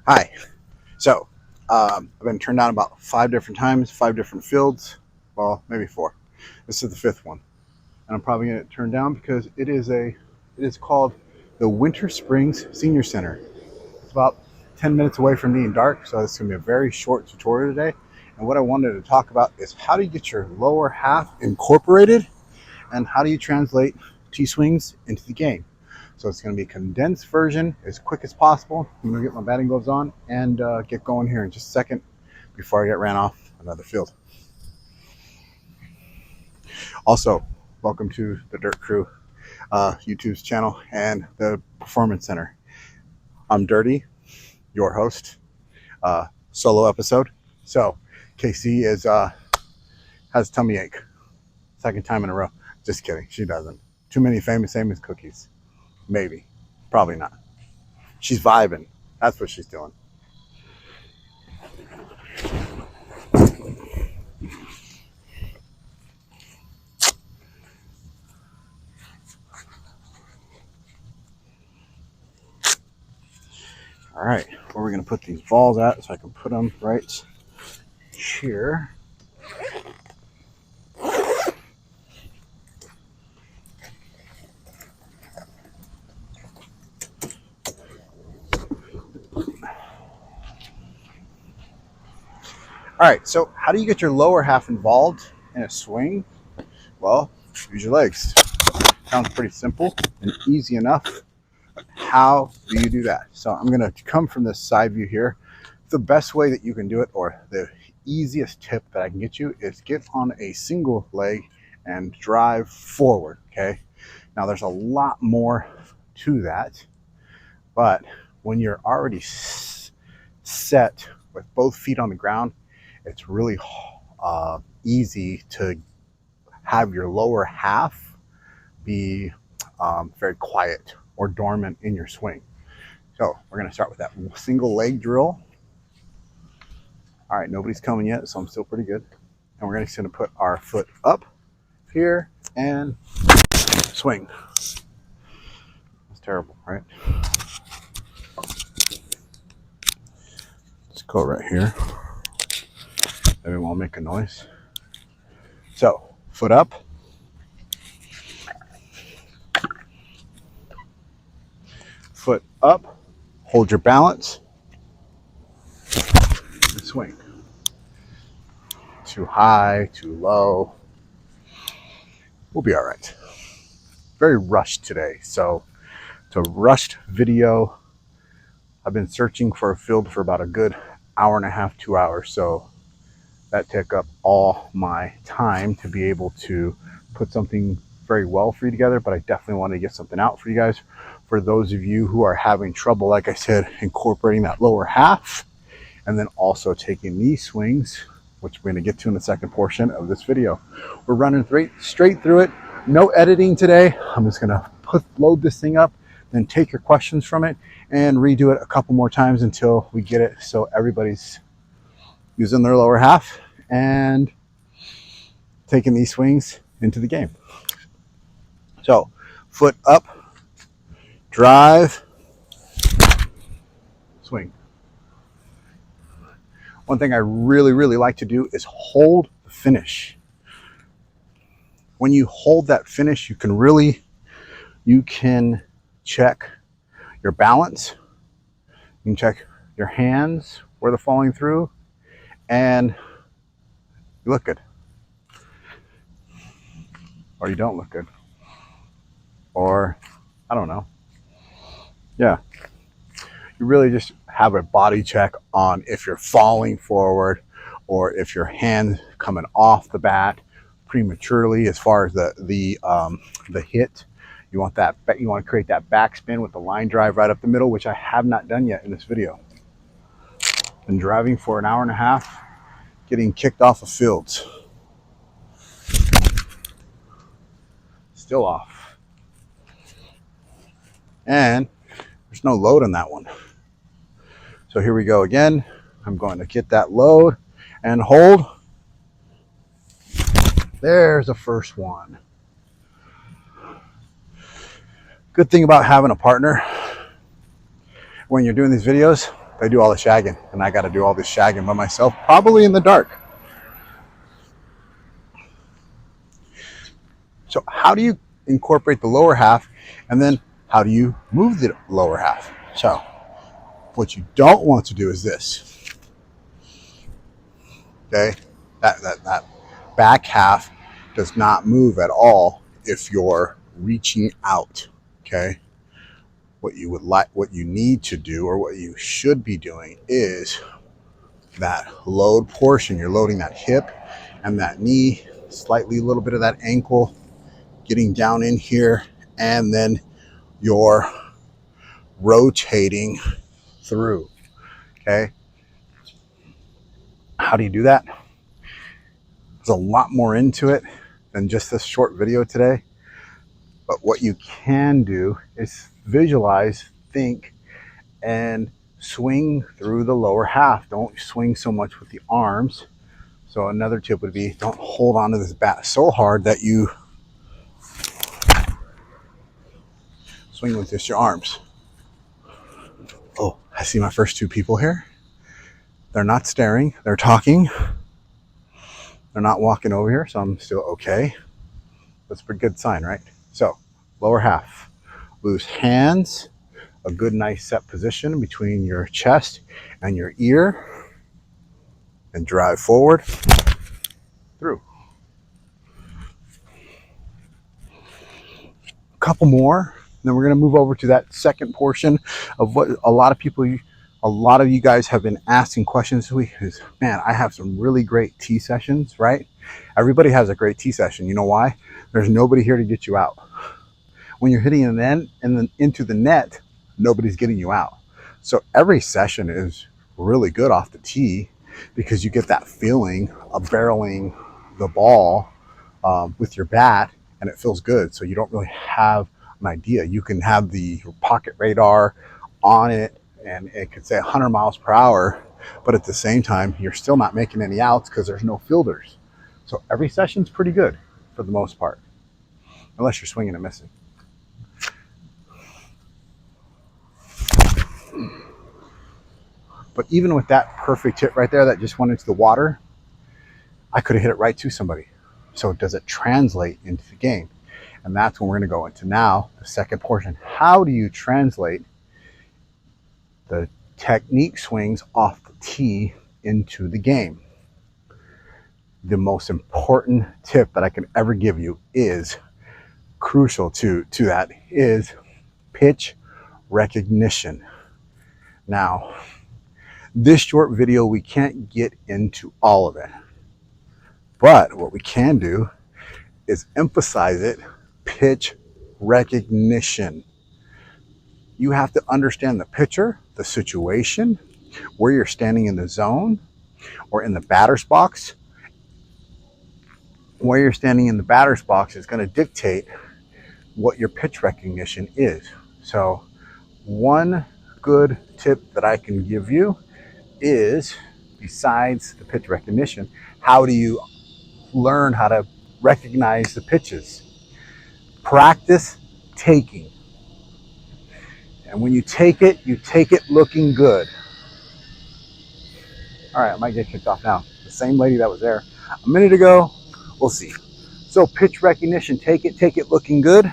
Hi. So, I've been turned down about 5 different times, 5 different fields. Well, maybe 4. This is the 5th one, and I'm probably going to get turned down because it is called the Winter Springs Senior Center. It's about 10 minutes away from being dark, so this is going to be a very short tutorial today. And what I wanted to talk about is how do you get your lower half incorporated, and how do you translate T-swings into the game. So it's going to be a condensed version as quick as possible. I'm going to get my batting gloves on and get going here in just a second before I get ran off another field. Also, welcome to the Dirt Crew YouTube's channel and the Performance Center. I'm Dirty, your host, solo episode. So KC has tummy ache, 2nd time in a row. Just kidding, she doesn't. Too many famous Amos cookies. Maybe, probably not. She's vibing. That's what she's doing. All right, where we're going to put these balls at so I can put them right here. All right, so how do you get your lower half involved in a swing? Well, use your legs. Sounds pretty simple and easy enough. How do you do that? So I'm going to come from this side view here. The best way that you can do it, or the easiest tip that I can get you, is get on a single leg and drive forward, okay? Now there's a lot more to that, but when you're already set with both feet on the ground, it's really easy to have your lower half be very quiet or dormant in your swing. So we're going to start with that single leg drill. All right, nobody's coming yet, so I'm still pretty good. And we're just going to put our foot up here and swing. That's terrible, right? Let's go right here. Maybe we'll make a noise. So, foot up. Foot up. Hold your balance. And swing. Too high, too low. We'll be all right. Very rushed today, so it's a rushed video. I've been searching for a field for about a good hour and a half, 2 hours, so that took up all my time to be able to put something very well for you together, but I definitely want to get something out for you guys. For those of you who are having trouble, like I said, incorporating that lower half, and then also taking these swings, which we're going to get to in the second portion of this video. We're running straight through it. No editing today. I'm just going to load this thing up, then take your questions from it and redo it a couple more times until we get it so everybody's using their lower half and taking these swings into the game. So, foot up, drive, swing. One thing I really like to do is hold the finish. When you hold that finish, you can check your balance, you can check your hands where they're falling through, and you look good. Or you don't look good. Or, I don't know. Yeah. You really just have a body check on if you're falling forward or if your hand coming off the bat prematurely as far as the hit. You want to create that backspin with the line drive right up the middle, which I have not done yet in this video. Been driving for an hour and a half, getting kicked off of fields. Still off. And there's no load on that one. So here we go again. I'm going to get that load and hold. There's the first one. Good thing about having a partner when you're doing these videos They do all the shagging, and I got to do all this shagging by myself, probably in the dark. So how do you incorporate the lower half, and then how do you move the lower half? So what you don't want to do is this. Okay, that back half does not move at all if you're reaching out. Okay, what you need to do, or what you should be doing, is that load portion. You're loading that hip and that knee, slightly a little bit of that ankle, getting down in here, and then you're rotating through. Okay, how do you do that? There's a lot more into it than just this short video today, but what you can do is visualize, think, and swing through the lower half. Don't swing so much with the arms. So another tip would be, don't hold on to this bat so hard that you swing with just your arms. Oh, I see my first two people here. They're not staring, they're talking. They're not walking over here, so I'm still okay. That's a pretty good sign, right? So, lower half. Loose hands, a good nice set position between your chest and your ear, and drive forward through. A couple more, then we're going to move over to that second portion of what a lot of you guys have been asking questions this week. Is, man, I have some really great tee sessions, right? Everybody has a great tee session. You know why? There's nobody here to get you out. When you're hitting an end and then into the net, nobody's getting you out. So every session is really good off the tee, because you get that feeling of barreling the ball with your bat, and it feels good. So you don't really have an idea. You can have the pocket radar on it, and it could say 100 miles per hour, but at the same time, you're still not making any outs because there's no fielders. So every session's pretty good for the most part, unless you're swinging and missing. But even with that perfect hit right there that just went into the water, I could have hit it right to somebody. So does it translate into the game? And that's when we're going to go into now the second portion. How do you translate the technique swings off the tee into the game? The most important tip that I can ever give you is crucial to that is pitch recognition. Now, this short video, we can't get into all of it, but what we can do is emphasize it. Pitch recognition. You have to understand the pitcher, the situation, where you're standing in the zone or in the batter's box. Where you're standing in the batter's box is going to dictate what your pitch recognition is. So one good tip that I can give you is, besides the pitch recognition, how do you learn how to recognize the pitches? Practice taking. And when you take it looking good. All right, I might get kicked off now. The same lady that was there a minute ago, we'll see. So pitch recognition, take it looking good.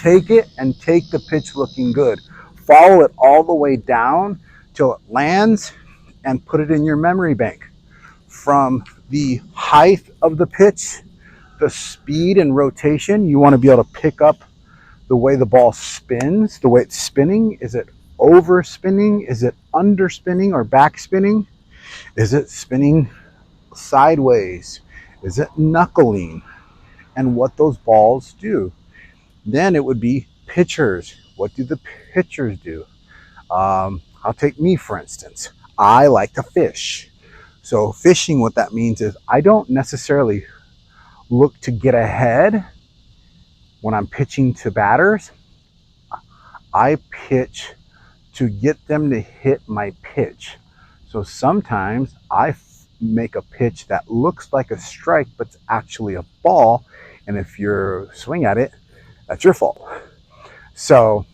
Take it and take the pitch looking good. Follow it all the way down till it lands, and put it in your memory bank. From the height of the pitch, the speed and rotation, you want to be able to pick up the way the ball spins, the way it's spinning. Is it over spinning? Is it under spinning or back spinning? Is it spinning sideways? Is it knuckling? And what those balls do. Then it would be pitchers. What do the pitchers do? I'll take me, for instance. I like to fish. So fishing, what that means is I don't necessarily look to get ahead when I'm pitching to batters. I pitch to get them to hit my pitch. So sometimes I make a pitch that looks like a strike, but it's actually a ball. And if you swing at it, that's your fault. So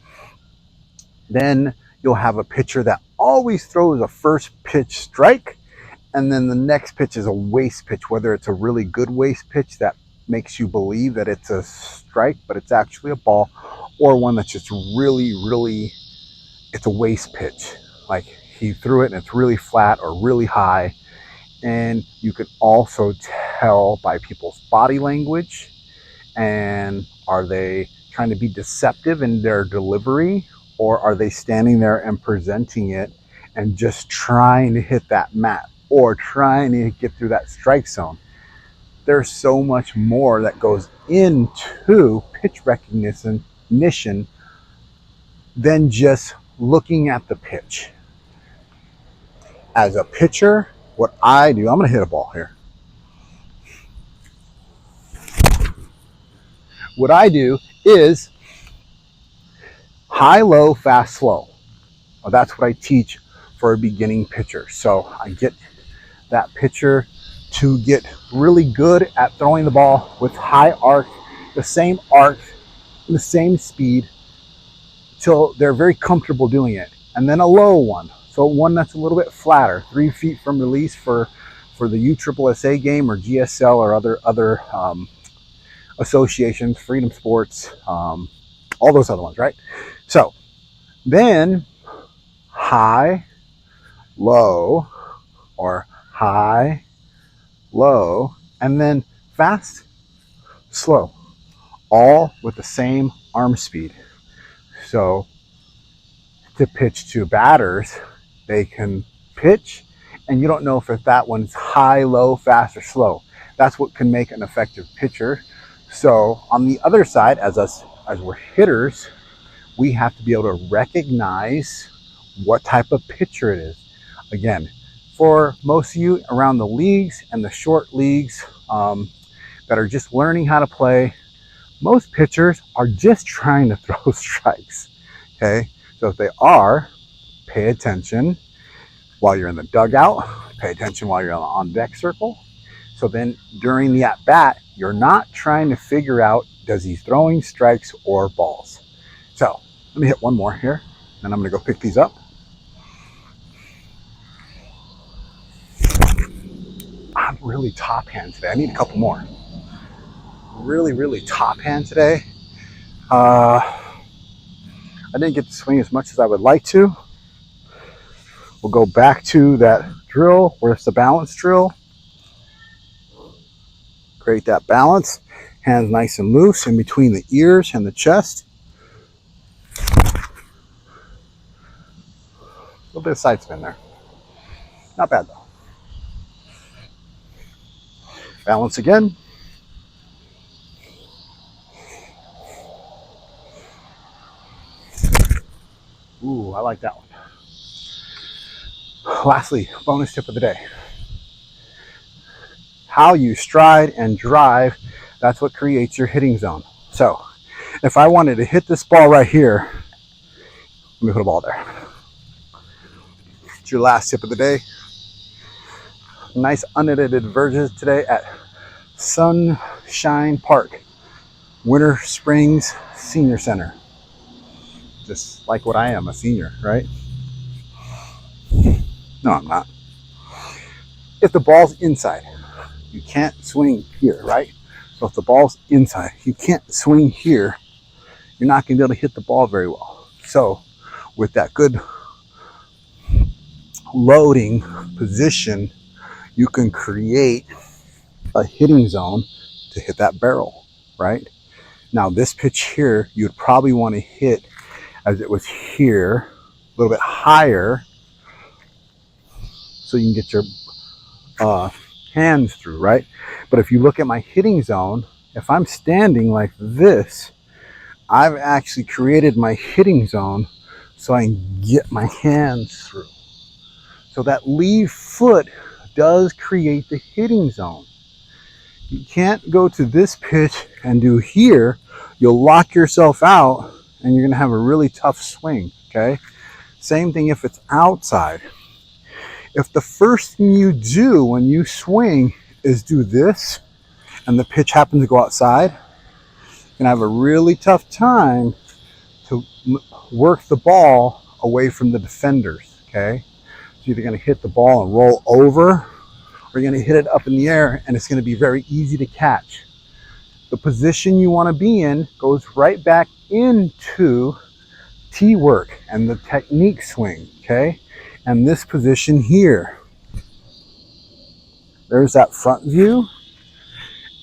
then you'll have a pitcher that always throws a first pitch strike, and then the next pitch is a waste pitch, whether it's a really good waste pitch that makes you believe that it's a strike, but it's actually a ball, or one that's just really, it's a waste pitch. Like he threw it and it's really flat or really high. And you can also tell by people's body language, and are they trying to be deceptive in their delivery, or are they standing there and presenting it and just trying to hit that mat or trying to get through that strike zone. There's so much more that goes into pitch recognition than just looking at the pitch. As a pitcher, what I do, I'm going to hit a ball here. What I do is high, low, fast, slow. Well, that's what I teach for a beginning pitcher. So I get that pitcher to get really good at throwing the ball with high arc, the same arc, the same speed, till they're very comfortable doing it. And then a low one. So one that's a little bit flatter, 3 feet from release for the USSSA game or GSL or other associations, Freedom Sports, all those other ones, right? So then high, low, or high, low, and then fast, slow, all with the same arm speed. So to pitch to batters, they can pitch, and you don't know if that one's high, low, fast, or slow. That's what can make an effective pitcher. So on the other side, as we're hitters, we have to be able to recognize what type of pitcher it is. Again, for most of you around the leagues and the short leagues that are just learning how to play, most pitchers are just trying to throw strikes. Okay, so if they are, pay attention while you're in the dugout, pay attention while you're on deck circle. So then during the at bat, you're not trying to figure out, does he throwing strikes or balls? So let me hit one more here, and I'm going to go pick these up. I'm really top hand today. I need a couple more. Really top hand today. I didn't get to swing as much as I would like to. We'll go back to that drill where it's the balance drill. Create that balance. Hands nice and loose in between the ears and the chest. A little bit of side spin there. Not bad though. Balance again. Ooh, I like that one. Lastly, bonus tip of the day. How you stride and drive, that's what creates your hitting zone. So if I wanted to hit this ball right here, let me put a ball there. It's your last tip of the day. Nice unedited version today at Sunshine Park, Winter Springs Senior Center. Just like what I am, a senior, right? No, I'm not. If the ball's inside, you can't swing here, right? So if the ball's inside, you can't swing here, you're not going to be able to hit the ball very well. So with that good loading position, you can create a hitting zone to hit that barrel, right? Now this pitch here, you'd probably want to hit as it was here, a little bit higher, so you can get your hands through, right? But if you look at my hitting zone, if I'm standing like this, I've actually created my hitting zone so I can get my hands through. So that lead foot does create the hitting zone. You can't go to this pitch and do here. You'll lock yourself out and you're going to have a really tough swing, okay? Same thing if it's outside. If the first thing you do when you swing is do this and the pitch happens to go outside, you're going to have a really tough time to work the ball away from the defenders, okay? So you're either gonna hit the ball and roll over, or you're gonna hit it up in the air and it's gonna be very easy to catch. The position you wanna be in goes right back into tee work and the technique swing, okay? And this position here, there's that front view,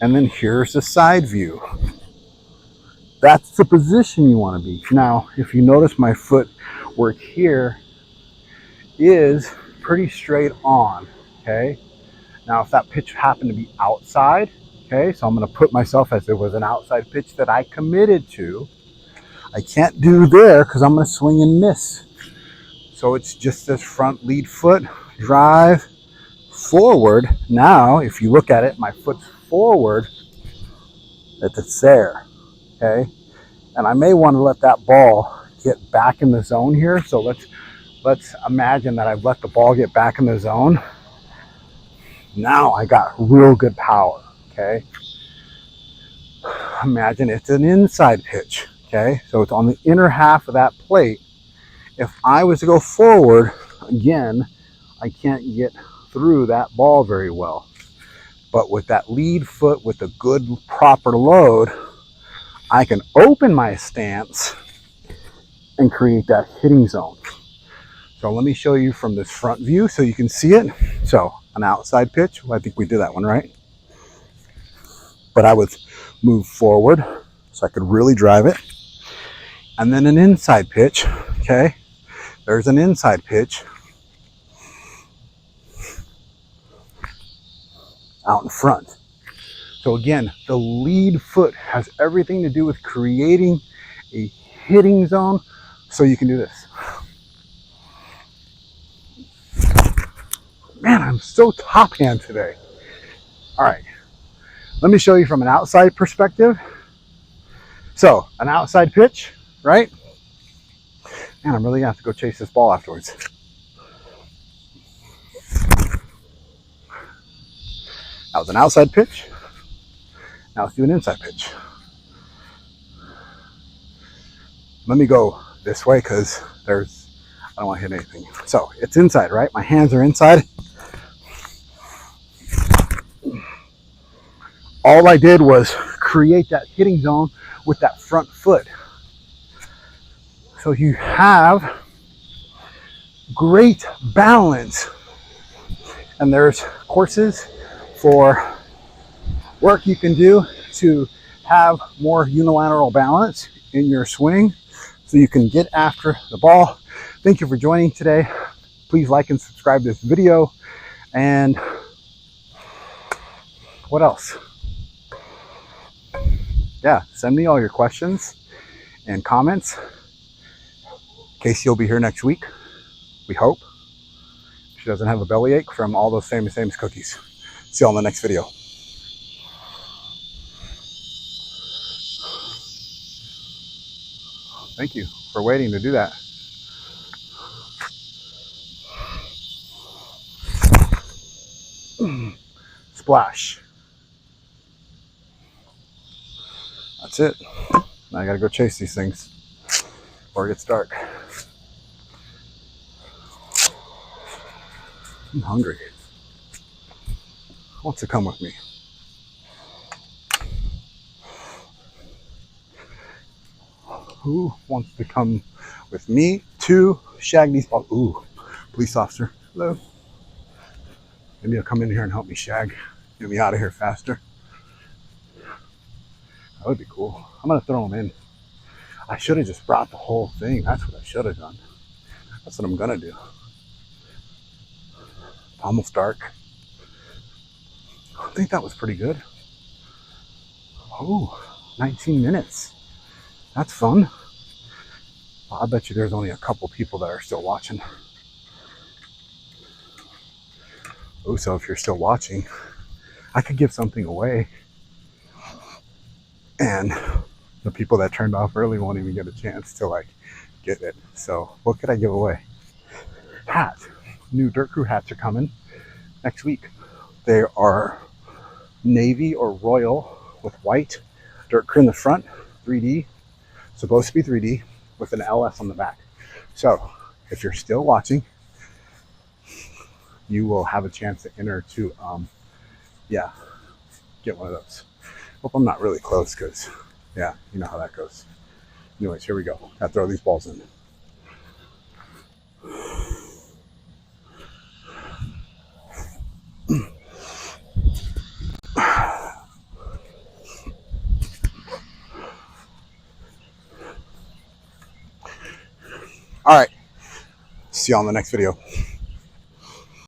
and then here's the side view. That's the position you want to be. Now, if you notice, my foot work here is pretty straight on, okay? Now, if that pitch happened to be outside, okay, so I'm going to put myself as it was an outside pitch that I committed to. I can't do there because I'm going to swing and miss. So it's just this front lead foot, drive, forward. Now, if you look at it, my foot's forward, it's there, okay? And I may want to let that ball get back in the zone here. So let's imagine that I've let the ball get back in the zone. Now I got real good power, okay? Imagine it's an inside pitch, okay? So it's on the inner half of that plate. If I was to go forward, again, I can't get through that ball very well. But with that lead foot, with a good proper load, I can open my stance and create that hitting zone. So let me show you from this front view so you can see it. So an outside pitch, well, I think we did that one, right? But I would move forward so I could really drive it. And then an inside pitch, okay? There's an inside pitch out in front. So again, the lead foot has everything to do with creating a hitting zone so you can do this. Man, I'm so top hand today. All right, let me show you from an outside perspective. So an outside pitch, right? Man, I'm really gonna have to go chase this ball afterwards. That was an outside pitch. Now let's do an inside pitch. Let me go this way because I don't want to hit anything. So it's inside, right? My hands are inside. All I did was create that hitting zone with that front foot. So you have great balance. And there's courses for work you can do to have more unilateral balance in your swing so you can get after the ball. Thank you for joining today. Please like and subscribe to this video. And what else? Yeah, send me all your questions and comments. Casey will be here next week, we hope. She doesn't have a bellyache from all those famous cookies. See you all in the next video. Thank you for waiting to do that. Splash. That's it. Now I gotta go chase these things before it gets dark. I'm hungry. Who wants to come with me? Who wants to come with me to shag these balls? Ooh, police officer. Hello. Maybe he'll come in here and help me shag. Get me out of here faster. That would be cool. I'm gonna throw them in. I should have just brought the whole thing. That's what I should have done. That's what I'm gonna do. Almost dark. I think that was pretty good. Oh, 19 minutes. That's fun. I bet you there's only a couple people that are still watching. Oh, so if you're still watching, I could give something away. And the people that turned off early won't even get a chance to like get it. So what could I give away? Hat. New Dirt Crew hats are coming next week. They are navy or royal with white Dirt Crew in the front, 3D, supposed to be 3D with an LS on the back. So if you're still watching, you will have a chance to enter to, yeah, get one of those. Hope I'm not really close because, yeah, you know how that goes. Anyways, here we go. Gotta throw these balls in. All right. See you on the next video.